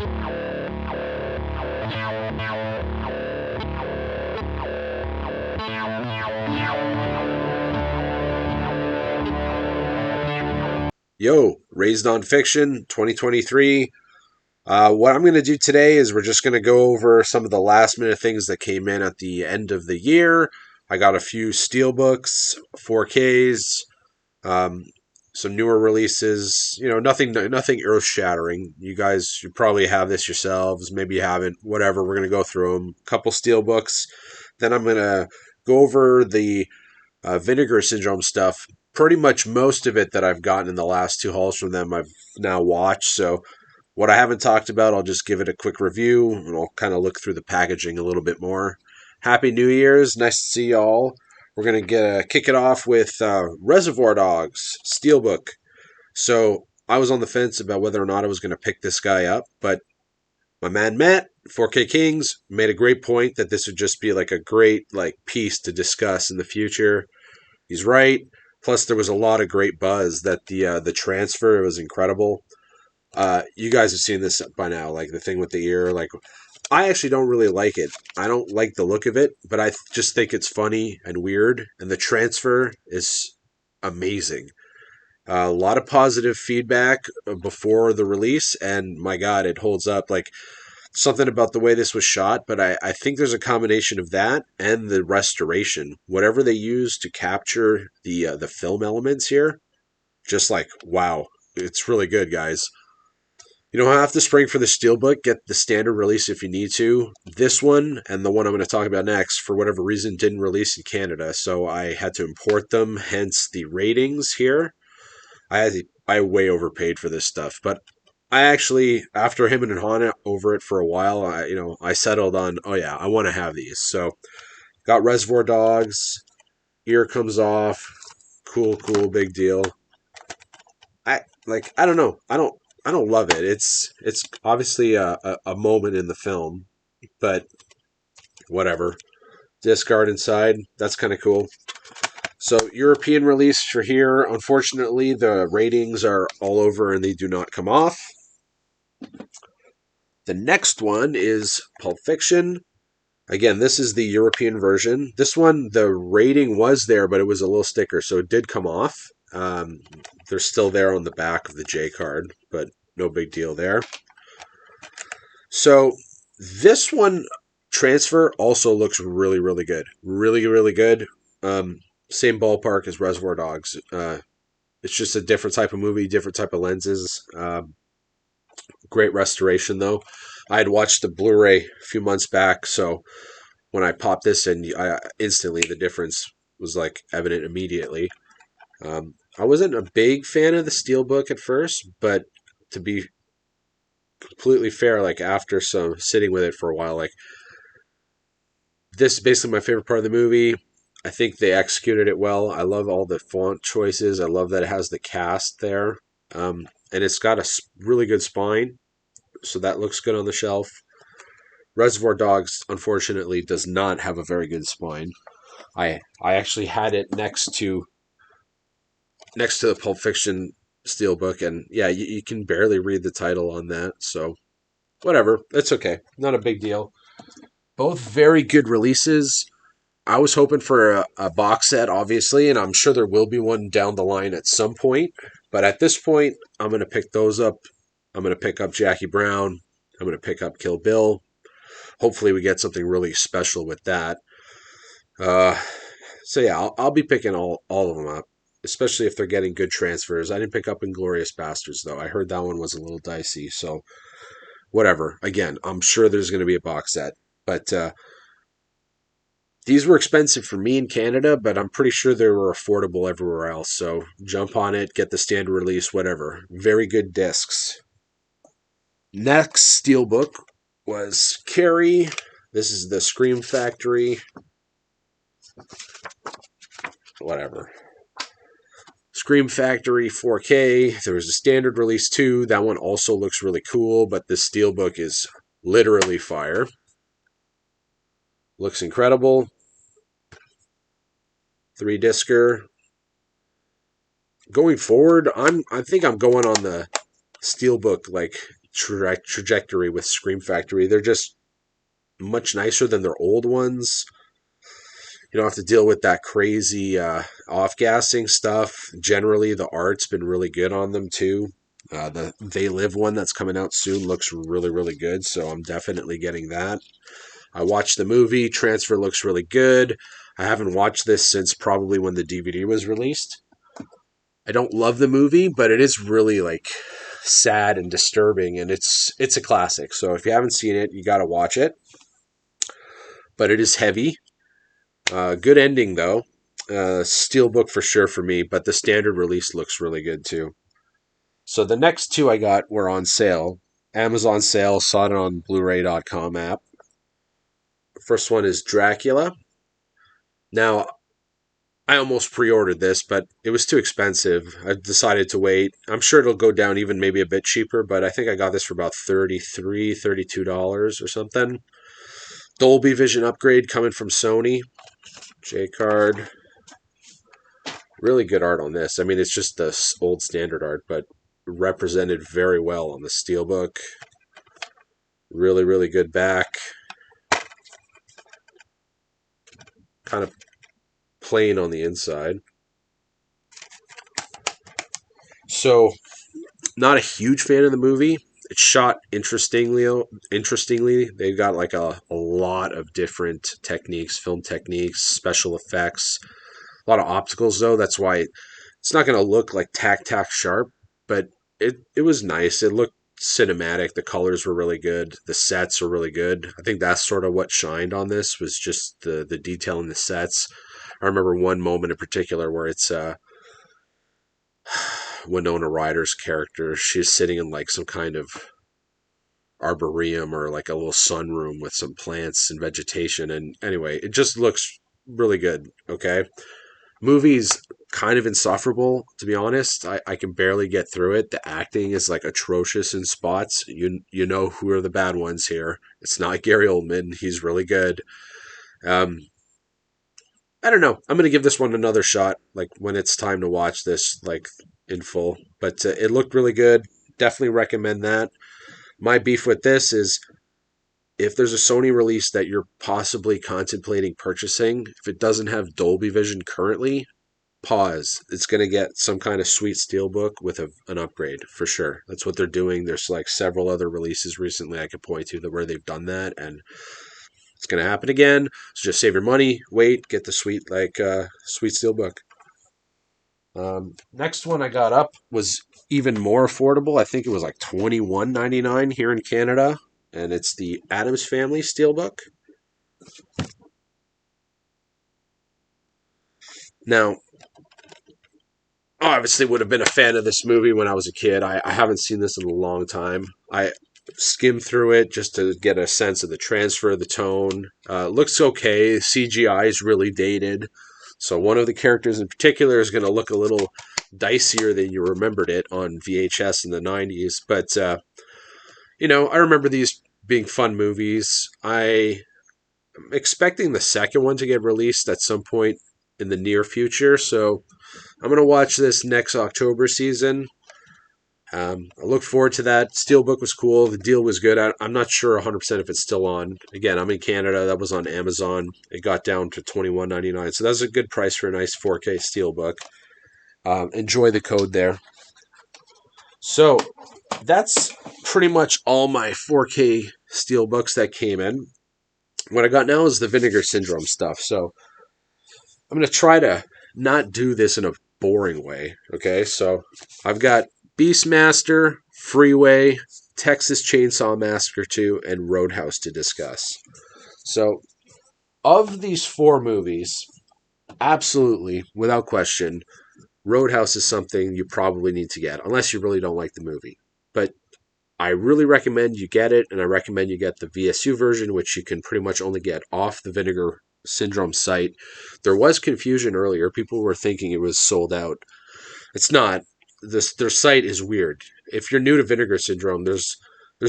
Yo, Raised on Fiction 2023. What I'm going to do today is we're just going to go over some of the last minute things that came in at the end of the year. I got a few Steelbooks, 4Ks, um, some newer releases. Nothing earth shattering. You probably have this yourselves. Maybe you haven't. Whatever. We're going to go through them. A couple Steelbooks. Then I'm going to go over the Vinegar Syndrome stuff. Pretty much most of it that I've gotten in the last two hauls from them, I've now watched. So what I haven't talked about, I'll just give it a quick review, and I'll kind of look through the packaging a little bit more. Happy New Year's. Nice to see y'all. We're going to kick it off with Reservoir Dogs, Steelbook. So I was on the fence about whether or not I was going to pick this guy up, but my man Matt, 4K Kings, made a great point that this would just be like a great piece to discuss in the future. He's right. Plus, there was a lot of great buzz that the transfer was incredible. You guys have seen this by now, like the thing with the ear. Like, I actually don't really like it. I don't like the look of it, but I just think it's funny and weird. And the transfer is amazing. A lot of positive feedback before the release, and my God, it holds up. Like, something about the way this was shot, but I think there's a combination of that and the restoration. Whatever they use to capture the film elements here, just like, wow, it's really good, guys. You don't have to spring for the Steelbook. Get the standard release if you need to. This one and the one I'm going to talk about next, for whatever reason, didn't release in Canada, so I had to import them, hence the ratings here. I way overpaid for this stuff, but I actually, after him and Hana over it for a while, I settled on, oh yeah, I want to have these. So got Reservoir Dogs. Ear comes off. Cool, big deal. I don't know. I don't love it. It's obviously a moment in the film, but whatever. Discard inside. That's kind of cool. So European release for here. Unfortunately, the ratings are all over and they do not come off. The next one is Pulp Fiction. Again, this is the European version. This one, the rating was there, but it was a little sticker, so it did come off. They're still there on the back of the J card, but no big deal there. So this one transfer also looks really, really good. Really, really good. Same ballpark as Reservoir Dogs. It's just a different type of movie, different type of lenses. Great restoration, though. I had watched the Blu-ray a few months back, so when I popped this in, instantly the difference was evident immediately. I wasn't a big fan of the Steelbook at first, but to be completely fair, after some sitting with it for a while, this is basically my favorite part of the movie. I think they executed it well. I love all the font choices. I love that it has the cast there. And it's got a really good spine, so that looks good on the shelf. Reservoir Dogs, unfortunately, does not have a very good spine. I actually had it next to the Pulp Fiction Steelbook, and yeah, you can barely read the title on that, so whatever. It's okay. Not a big deal. Both very good releases. I was hoping for a box set, obviously, and I'm sure there will be one down the line at some point. But at this point, I'm going to pick those up. I'm going to pick up Jackie Brown. I'm going to pick up Kill Bill. Hopefully we get something really special with that. So yeah, I'll be picking all of them up, especially if they're getting good transfers. I didn't pick up Inglourious Basterds, though. I heard that one was a little dicey, so whatever. Again, I'm sure there's going to be a box set. But these were expensive for me in Canada, but I'm pretty sure they were affordable everywhere else. So jump on it, get the standard release, whatever. Very good discs. Next Steelbook was Carrie. This is the Scream Factory. Whatever. Scream Factory 4K. There was a standard release too. That one also looks really cool, but the Steelbook is literally fire. Looks incredible. 3-discer. Going forward, I think I'm going on the Steelbook trajectory with Scream Factory. They're just much nicer than their old ones. You don't have to deal with that crazy off-gassing stuff. Generally, the art's been really good on them too. The They Live one that's coming out soon looks really, really good, so I'm definitely getting that. I watched the movie. Transfer looks really good. I haven't watched this since probably when the DVD was released. I don't love the movie, but it is really like sad and disturbing, and it's a classic. So if you haven't seen it, you got to watch it. But it is heavy. Good ending though. Steelbook for sure for me, but the standard release looks really good too. So the next two I got were on sale. Amazon sale, saw it on Blu-ray.com app. First one is Dracula. Now, I almost pre-ordered this, but it was too expensive. I decided to wait. I'm sure it'll go down even maybe a bit cheaper, but I think I got this for about $32 or something. Dolby Vision upgrade coming from Sony. J-card. Really good art on this. I mean, it's just the old standard art, but represented very well on the Steelbook. Really, really good back. Kind of plain on the inside. So, not a huge fan of the movie. It's shot interestingly. They've got like a lot of different techniques, film techniques, special effects, a lot of opticals though. That's why it's not going to look like tack sharp, but it was nice. It looked cinematic. The colors were really good. The sets were really good. I think that's sort of what shined on this was just the detail in the sets. I remember one moment in particular where it's Winona Ryder's character. She's sitting in like some kind of arboretum or like a little sunroom with some plants and vegetation. And anyway, it just looks really good. Okay. Movie's kind of insufferable, to be honest. I can barely get through it. The acting is like atrocious in spots. You know who are the bad ones here. It's not Gary Oldman. He's really good. I don't know. I'm going to give this one another shot, like when it's time to watch this, like in full. But it looked really good. Definitely recommend that. My beef with this is if there's a Sony release that you're possibly contemplating purchasing, if it doesn't have Dolby Vision currently, pause. It's going to get some kind of sweet steelbook with an upgrade for sure. That's what they're doing. There's like several other releases recently I could point to where they've done that, and it's going to happen again. So just save your money, wait, get the sweet steelbook. Next one I got up was even more affordable. I think it was like $21.99 here in Canada, and it's the Addams Family Steelbook. Now, obviously would have been a fan of this movie when I was a kid. I haven't seen this in a long time. I skimmed through it just to get a sense of the transfer, the tone. Looks okay. CGI is really dated. So one of the characters in particular is going to look a little dicier than you remembered it on VHS in the 90s. But, I remember these being fun movies. I'm expecting the second one to get released at some point in the near future. So I'm going to watch this next October season. I look forward to that. Steelbook was cool. The deal was good. I'm not sure 100% if it's still on. Again, I'm in Canada. That was on Amazon. It got down to $21.99. So that's a good price for a nice 4K Steelbook. Enjoy the code there. So that's pretty much all my 4K Steelbooks that came in. What I got now is the Vinegar Syndrome stuff. So I'm going to try to not do this in a boring way. Okay, so I've got Beastmaster, Freeway, Texas Chainsaw Massacre 2, and Roadhouse to discuss. So, of these four movies, absolutely, without question, Roadhouse is something you probably need to get, unless you really don't like the movie. But I really recommend you get it, and I recommend you get the VSU version, which you can pretty much only get off the Vinegar Syndrome site. There was confusion earlier. People were thinking it was sold out. It's not. Their site is weird. If you're new to Vinegar Syndrome, there's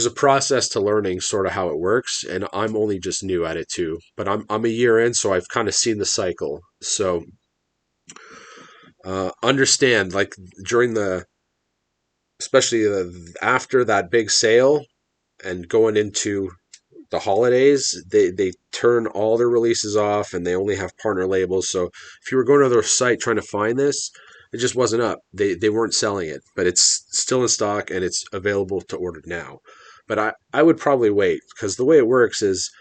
a process to learning sort of how it works, and I'm only just new at it too. But I'm a year in, so I've kind of seen the cycle. So understand, like during the especially after that big sale and going into the holidays, they turn all their releases off and they only have partner labels. So if you were going to their site trying to find this, it just wasn't up. They weren't selling it, but it's still in stock and it's available to order now. But I would probably wait because the way it works is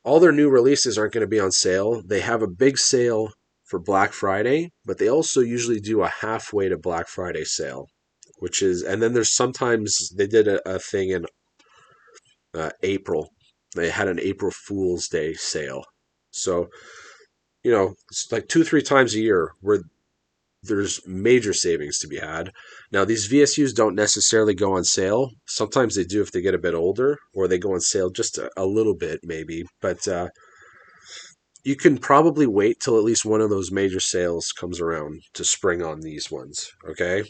all their new releases aren't going to be on sale. They have a big sale for Black Friday, but they also usually do a halfway to Black Friday sale, which is, and then there's sometimes they did a thing in April. They had an April Fool's Day sale. So, it's like 2, 3 times a year where there's major savings to be had. Now, these VSUs don't necessarily go on sale. Sometimes they do if they get a bit older, or they go on sale just a little bit, maybe. But you can probably wait till at least one of those major sales comes around to spring on these ones. Okay.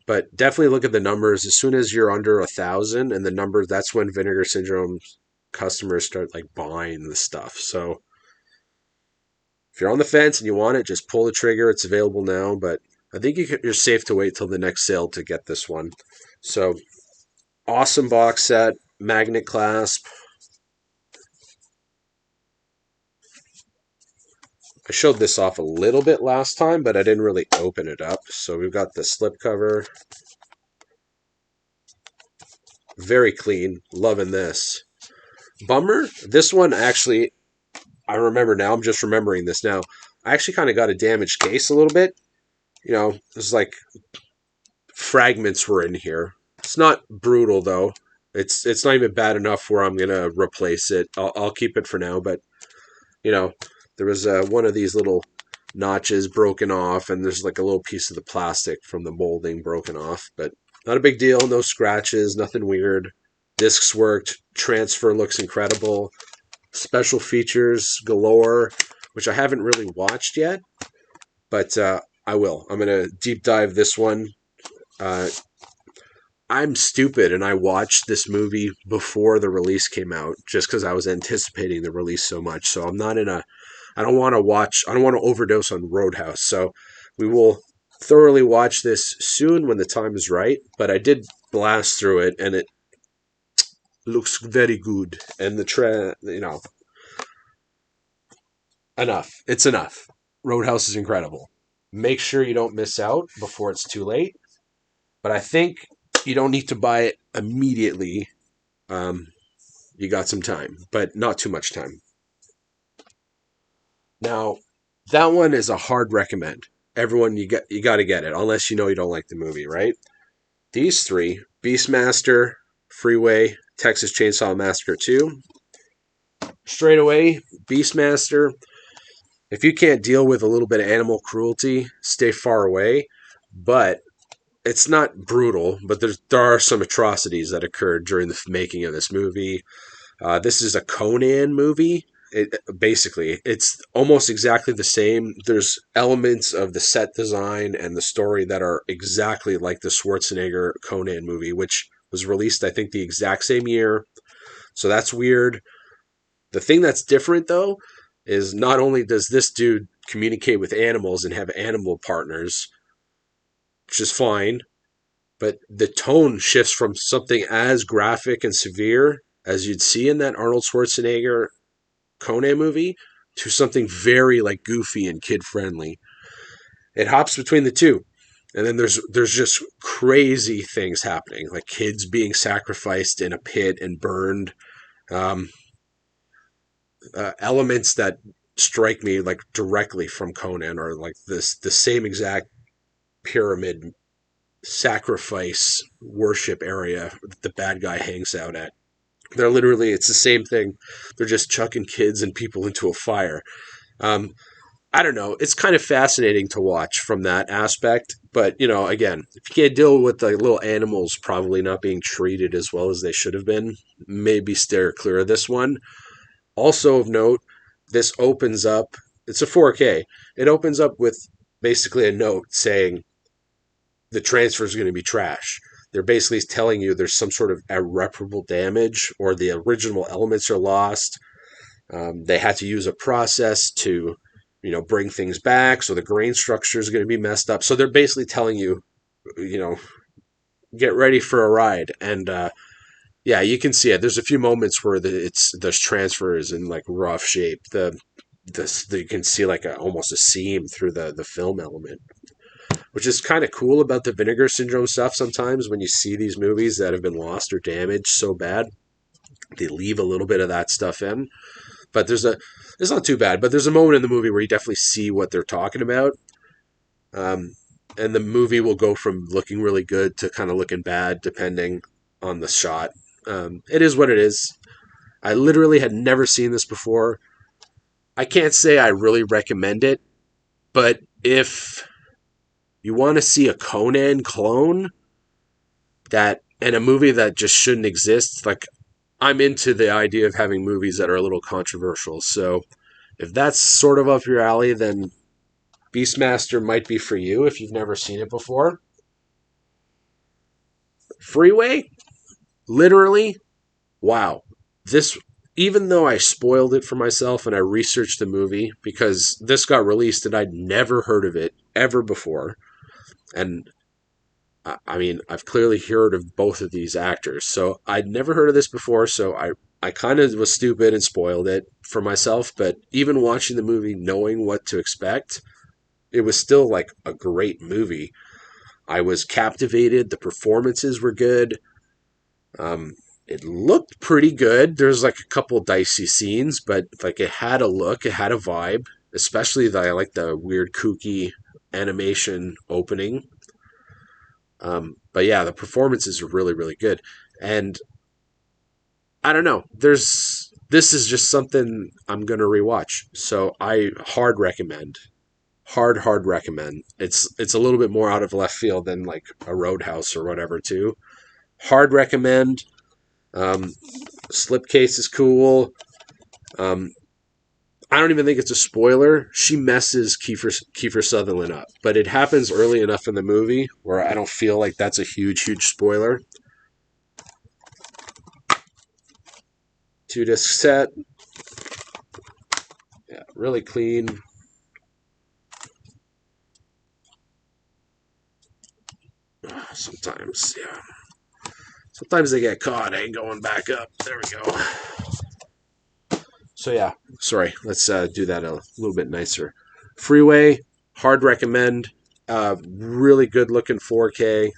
But definitely look at the numbers. As soon as you're under 1,000 and the numbers, that's when Vinegar Syndrome customers start like buying the stuff. So if you're on the fence and you want it, just pull the trigger. It's available now, but I think you're safe to wait till the next sale to get this one. So awesome box set, magnet clasp. I showed this off a little bit last time, but I didn't really open it up. So we've got the slip cover. Very clean. Loving this. Bummer. This one actually, I remember now. I'm just remembering this now. I actually kind of got a damaged case a little bit. There's like fragments were in here. It's not brutal though. It's not even bad enough where I'm gonna replace it. I'll keep it for now. But there was one of these little notches broken off, and there's like a little piece of the plastic from the molding broken off. But not a big deal. No scratches. Nothing weird. Discs worked. Transfer looks incredible. Special features galore, which I haven't really watched yet, but I will. I'm going to deep dive this one. I'm stupid, and I watched this movie before the release came out just because I was anticipating the release so much. So I don't want to overdose on Roadhouse. So we will thoroughly watch this soon when the time is right, but I did blast through it, and it looks very good. And enough. It's enough. Roadhouse is incredible. Make sure you don't miss out before it's too late. But I think you don't need to buy it immediately. You got some time, but not too much time. Now, that one is a hard recommend. Everyone, you got to get it, unless you don't like the movie, right? These three: Beastmaster, Freeway, Texas Chainsaw Massacre 2. Straight away, Beastmaster. If you can't deal with a little bit of animal cruelty, stay far away. But it's not brutal, but there are some atrocities that occurred during the making of this movie. This is a Conan movie. Basically, it's almost exactly the same. There's elements of the set design and the story that are exactly like the Schwarzenegger Conan movie, which was released, I think, the exact same year. So that's weird. The thing that's different, though, is not only does this dude communicate with animals and have animal partners, which is fine, but the tone shifts from something as graphic and severe as you'd see in that Arnold Schwarzenegger Conan movie to something very like goofy and kid friendly. It hops between the two. And then there's just crazy things happening, like kids being sacrificed in a pit and burned. Elements that strike me like directly from Conan are like the same exact pyramid sacrifice worship area the bad guy hangs out at. They're literally, it's the same thing. They're just chucking kids and people into a fire. I don't know. It's kind of fascinating to watch from that aspect. But, again, if you can't deal with the little animals probably not being treated as well as they should have been, maybe steer clear of this one. Also of note, this opens up, it's a 4K. It opens up with basically a note saying the transfer is going to be trash. They're basically telling you there's some sort of irreparable damage or the original elements are lost. They had to use a process to, bring things back. So the grain structure is going to be messed up. So they're basically telling you, get ready for a ride. And yeah, you can see it. There's a few moments where the transfer is in like rough shape. You can see like almost a seam through the film element, which is kind of cool about the Vinegar Syndrome stuff. Sometimes when you see these movies that have been lost or damaged so bad, they leave a little bit of that stuff in. But it's not too bad. But there's a moment in the movie where you definitely see what they're talking about. Um, and the movie will go from looking really good to kind of looking bad depending on the shot. It is what it is. I literally had never seen this before. I can't say I really recommend it, but if you want to see a Conan clone that and a movie that just shouldn't exist, like I'm into the idea of having movies that are a little controversial. So if that's sort of up your alley, then Beastmaster might be for you if you've never seen it before. Freeway, literally, wow. This, even though I spoiled it for myself and I researched the movie because this got released and I'd never heard of it ever before, and I mean, I've clearly heard of both of these actors, so I'd never heard of this before, so I kind of was stupid and spoiled it for myself, but even watching the movie knowing what to expect, it was still like a great movie. I was captivated, the performances were good. Um, it looked pretty good. There's like a couple dicey scenes, but like it had a look, it had a vibe, especially I like the weird kooky animation opening. But yeah, the performances are really, really good. And I don't know. This is just something I'm gonna rewatch. So I hard recommend. Hard recommend. It's a little bit more out of left field than like a Roadhouse or whatever too. Hard recommend. Um, Slipcase is cool. Um, I don't even think it's a spoiler. She messes Kiefer Sutherland up, but it happens early enough in the movie where I don't feel like that's a huge spoiler. 2 disc set. Yeah, really clean. Sometimes, yeah. Sometimes they get caught, going back up. There we go. So yeah, sorry. Let's do that a little bit nicer. Freeway, hard recommend. Really good looking 4K.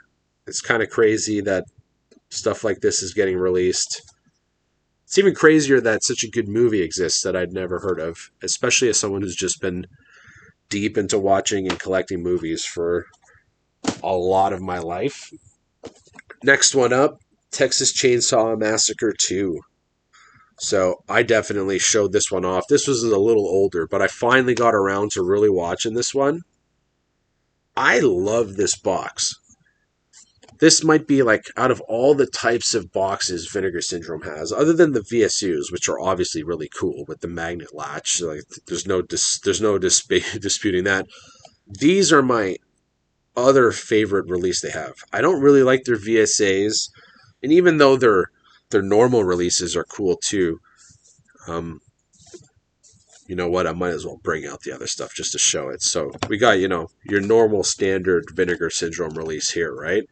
It's kind of crazy that stuff like this is getting released. It's even crazier that such a good movie exists that I'd never heard of, especially as someone who's just been deep into watching and collecting movies for a lot of my life. Next one up, Texas Chainsaw Massacre 2. So I definitely showed this one off. This was a little older, but I finally got around to really watching this one. I love this box. This might be like out of all the types of boxes Vinegar Syndrome has, other than the VSUs, which are obviously really cool with the magnet latch. Like there's no disputing that. These are my other favorite release they have. I don't really like their VSAs, and even though their normal releases are cool too. Um, you know what? I might as well bring out the other stuff just to show it. So we got your normal standard Vinegar Syndrome release here, right?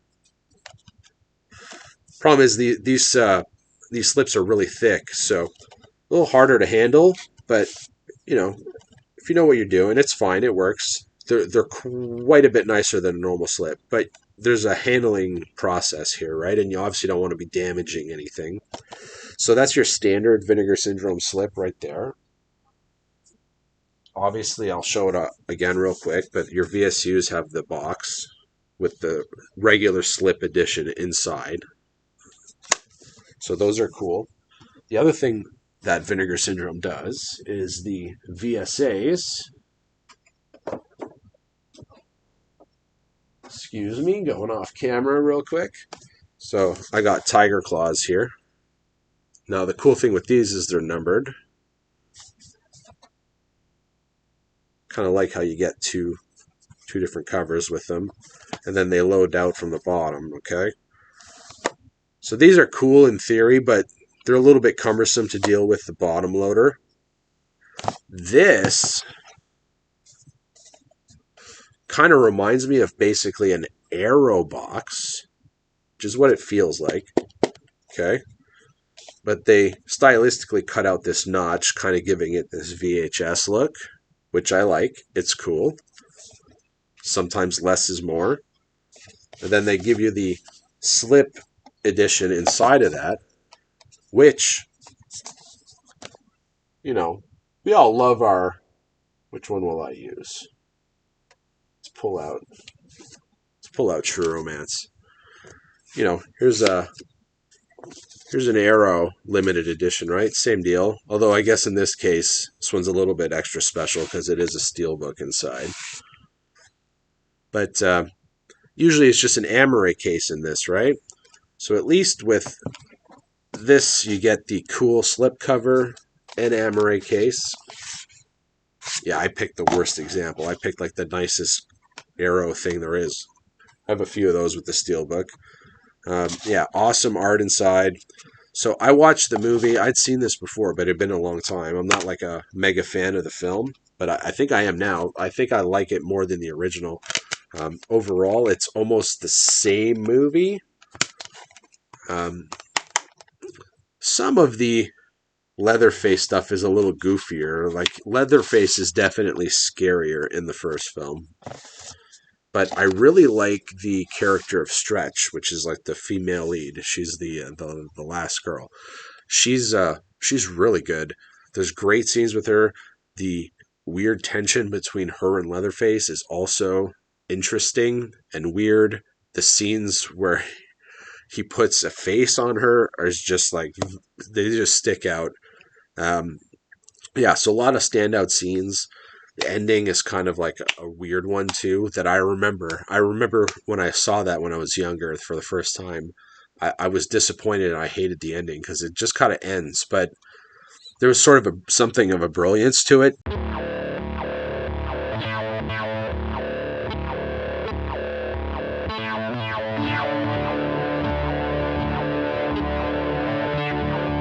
Problem is these slips are really thick, so a little harder to handle. But if you know what you're doing, it's fine. It works. They're quite a bit nicer than a normal slip, but there's a handling process here, right? And you obviously don't want to be damaging anything. So that's your standard Vinegar Syndrome slip right there. Obviously, I'll show it again real quick, but your VSUs have the box with the regular slip edition inside. So those are cool. The other thing that Vinegar Syndrome does is the VSAs. Excuse me, going off camera real quick. So I got Tiger Claws here. Now the cool thing with these is they're numbered. Kind of like how you get two different covers with them, and then they load out from the bottom. Okay. So these are cool in theory, but they're a little bit cumbersome to deal with the bottom loader. This kind of reminds me of basically an Aero box, which is what it feels like. Okay. But they stylistically cut out this notch, kind of giving it this VHS look, which I like. It's cool. Sometimes less is more. And then they give you the slip edition inside of that, which, you know, we all love our... Which one will I use? Let's pull out True Romance. You know, here's an Arrow limited edition, right? Same deal. Although I guess in this case, this one's a little bit extra special because it is a Steelbook inside. But usually it's just an Amaray case in this, right? So at least with this, you get the cool slipcover and Amaray case. Yeah, I picked the worst example. I picked like the nicest Arrow thing there is. I have a few of those with the Steelbook. Yeah, awesome art inside. So I watched the movie. I'd seen this before, but it had been a long time. I'm not like a mega fan of the film, but I think I am now. I think I like it more than the original. Overall, it's almost the same movie. Some of the Leatherface stuff is a little goofier. Like, Leatherface is definitely scarier in the first film. But I really like the character of Stretch, which is like the female lead. She's the last girl. She's really good. There's great scenes with her. The weird tension between her and Leatherface is also interesting and weird. The scenes where he puts a face on her is just like, they just stick out. Yeah, so a lot of standout scenes. The ending is kind of like a weird one too that I remember. I remember when I saw that when I was younger for the first time. I was disappointed and I hated the ending because it just kind of ends. But there was sort of something of a brilliance to it.